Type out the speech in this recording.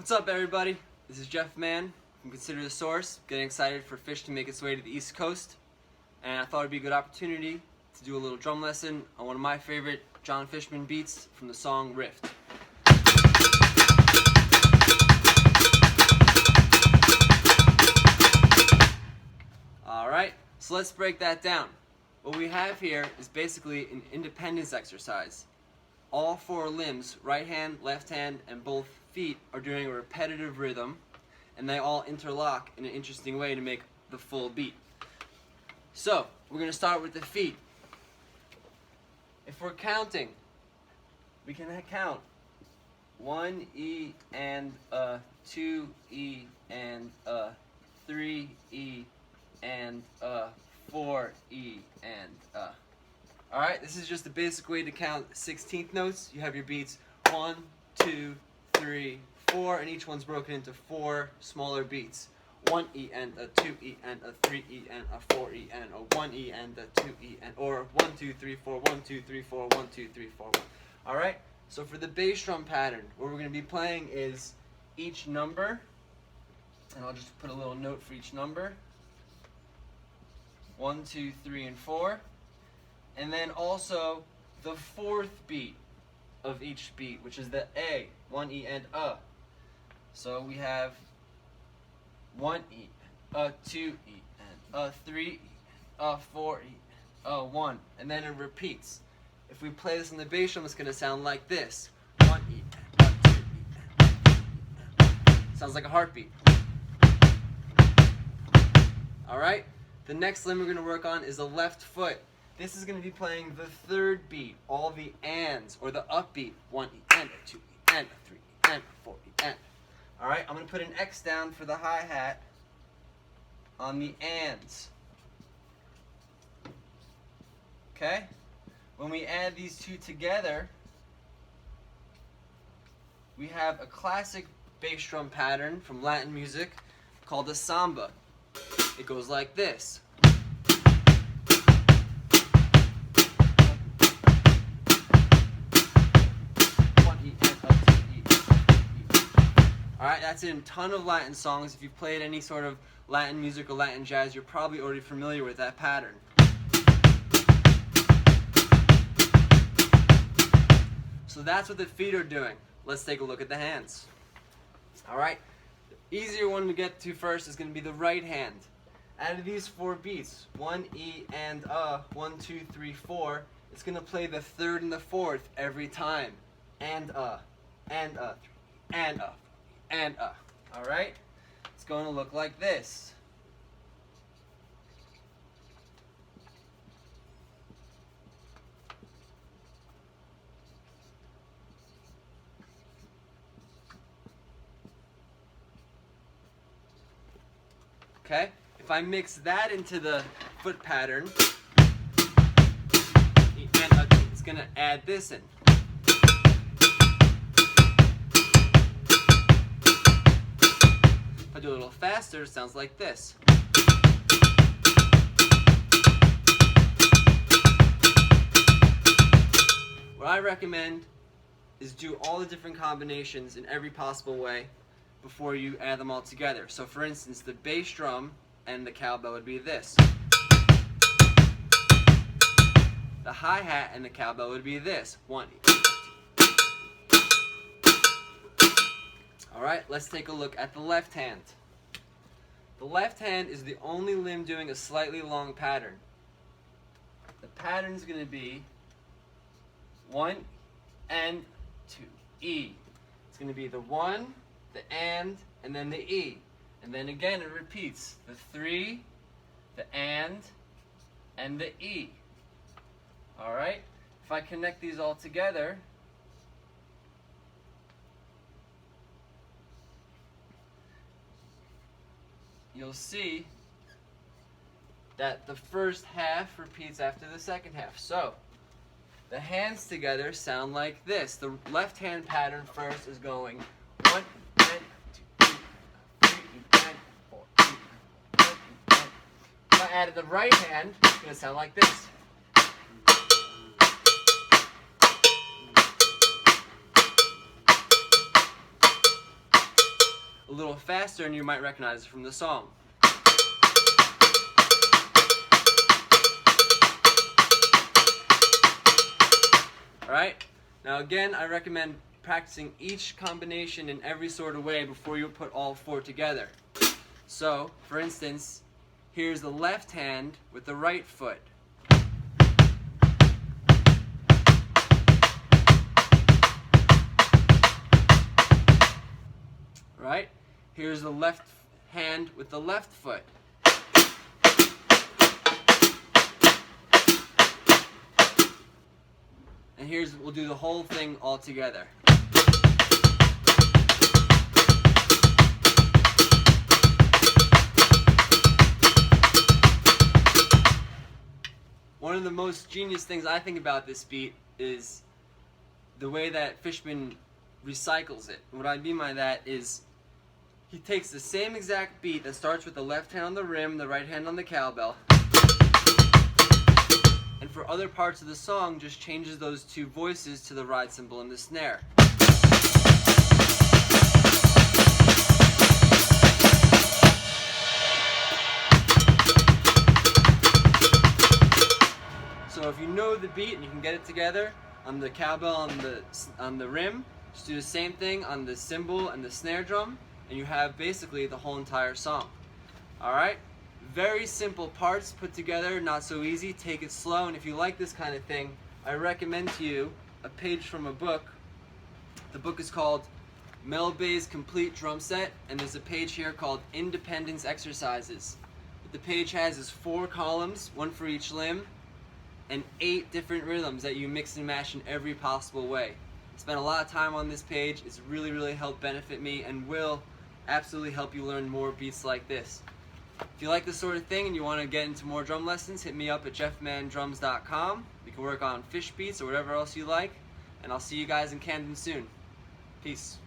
What's up, everybody? This is Mann from Consider the Source, getting excited for Phish to make its way to the East Coast. And I thought it'd be a good opportunity to do a little drum lesson on one of my favorite Jon Fishman beats from the song Rift. Alright, so let's break that down. What we have here is basically an independence exercise. All four limbs, right hand, left hand, and both feet are doing a repetitive rhythm, and they all interlock in an interesting way to make the full beat. So, we're going to start with the feet. If we're counting, we can count 1 E and a, 2 E and a, 3 E and a, 4 E and a. Alright, this is just the basic way to count 16th notes. You have your beats 1, 2, 3, 4, and each one's broken into 4 smaller beats. 1 E and a, 2 E and a, 3 E and a, 4 E and a, 1 E and a, 2 E and, or 1, 2, 3, 4, 1, 2, 3, 4, 1, 2, 3, 4, 1. Alright, so for the bass drum pattern, what we're going to be playing is each number, and I'll just put a little note for each number. 1, 2, 3, and 4. And then also the fourth beat of each beat, which is the A, 1 E and a. So we have 1 E, a, 2 E, and a, 3 E, a, 4 E, a, 1. And then it repeats. If we play this on the bass drum, it's going to sound like this. 1 E, a, 2 E, and sounds like a heartbeat. Alright? The next limb we're going to work on is the left foot. This is going to be playing the third beat, all the ands, or the upbeat. 1 E and a, 2 E and a, 3 E and a, 4 E and a. Alright, I'm going to put an X down for the hi-hat on the ands. Okay? When we add these two together, we have a classic bass drum pattern from Latin music called a samba. It goes like this. Alright, that's in a ton of Latin songs. If you've played any sort of Latin music or Latin jazz, you're probably already familiar with that pattern. So that's what the feet are doing. Let's take a look at the hands. Alright, the easier one to get to first is going to be the right hand. Out of these 4 beats, 1 E and a, 1, 2, 3, 4, it's going to play the third and the fourth every time. And a, 3, and a, and a. Alright? It's going to look like this. Okay? If I mix that into the foot pattern, it's going to add this in. If I do a little faster, it sounds like this. What I recommend is do all the different combinations in every possible way before you add them all together. So for instance, the bass drum and the cowbell would be this. The hi-hat and the cowbell would be this. 1 E. Alright, let's take a look at the left hand. The left hand is the only limb doing a slightly long pattern. The pattern is going to be 1 and 2 E. It's going to be the 1, the and then the E. And then again it repeats. The 3, the and the E. Alright? If I connect these all together, you'll see that the first half repeats after the second half. So, the hands together sound like this. The left hand pattern first is going 1 and 2, 3 and 4. If I added the right hand, it's going to sound like this. little faster and you might recognize it from the song. Alright, now again, I recommend practicing each combination in every sort of way before you put all four together. So, for instance, here's the left hand with the right foot. Right? Here's the left hand with the left foot. And we'll do the whole thing all together. One of the most genius things I think about this beat is the way that Fishman recycles it. What I mean by that is he takes the same exact beat that starts with the left hand on the rim, the right hand on the cowbell, and for other parts of the song just changes those two voices to the ride cymbal and the snare. So if you know the beat and you can get it together on the cowbell on the rim, just do the same thing on the cymbal and the snare drum, and you have basically the whole entire song. Alright? Very simple parts put together, not so easy. Take it slow, and if you like this kind of thing, I recommend to you a page from a book. The book is called Mel Bay's Complete Drum Set, and there's a page here called Independence Exercises. What the page has is 4 columns, 1 for each limb, and 8 different rhythms that you mix and mash in every possible way. I spent a lot of time on this page. It's really helped benefit me and will absolutely help you learn more beats like this. If you like this sort of thing and you want to get into more drum lessons, hit me up at jeffmandrums.com. We can work on Phish beats or whatever else you like, and I'll see you guys in Camden soon. Peace.